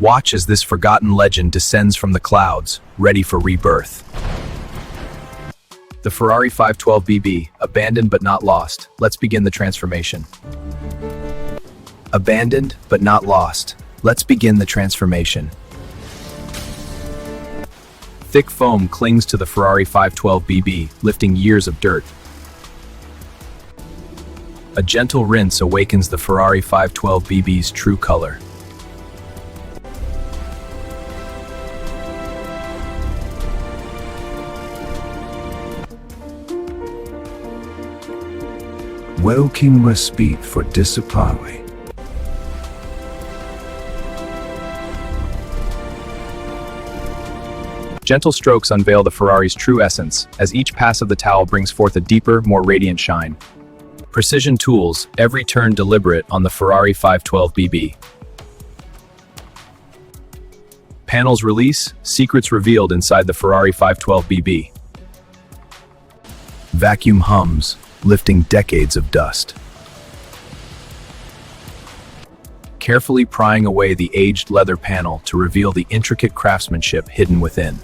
Watch as this forgotten legend descends from the clouds, ready for rebirth. The Ferrari 512BB, abandoned but not lost. Let's begin the transformation. Abandoned but not lost. Let's begin the transformation. Thick foam clings to the Ferrari 512BB, lifting years of dirt. A gentle rinse awakens the Ferrari 512BB's true color. Welcome my speed for discipline. Gentle strokes unveil the Ferrari's true essence, as each pass of the towel brings forth a deeper, more radiant shine. Precision tools, every turn deliberate on the Ferrari 512BB. Panels release, secrets revealed inside the Ferrari 512BB. Vacuum hums, lifting decades of dust. Carefully prying away the aged leather panel to reveal the intricate craftsmanship hidden within.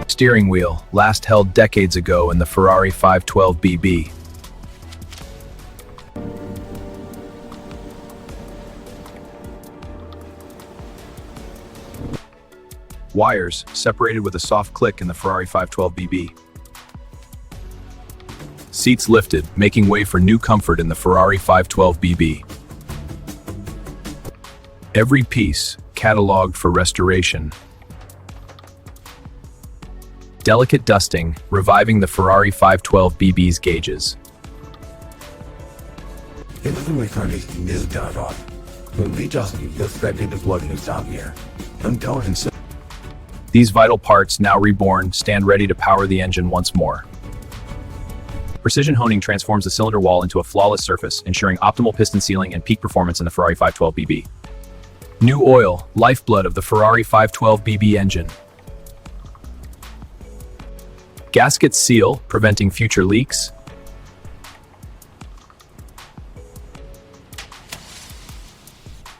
Steering wheel, last held decades ago in the Ferrari 512BB. Wires, separated with a soft click in the Ferrari 512BB. Seats lifted, making way for new comfort in the Ferrari 512BB. Every piece, cataloged for restoration. Delicate dusting, reviving the Ferrari 512BB's gauges. These vital parts, now reborn, stand ready to power the engine once more. Precision honing transforms the cylinder wall into a flawless surface, ensuring optimal piston sealing and peak performance in the Ferrari 512BB. New oil, lifeblood of the Ferrari 512BB engine. Gaskets seal, preventing future leaks.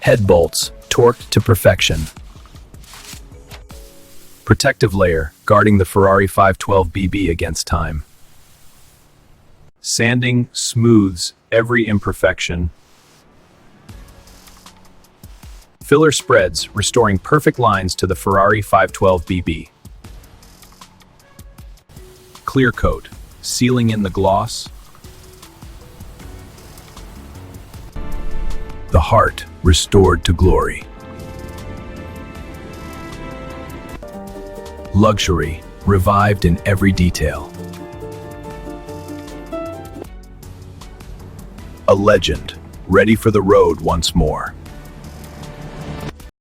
Head bolts, torqued to perfection. Protective layer, guarding the Ferrari 512BB against time. Sanding smooths every imperfection. Filler spreads, restoring perfect lines to the Ferrari 512BB. Clear coat, sealing in the gloss. The heart restored to glory. Luxury, revived in every detail. A legend, ready for the road once more.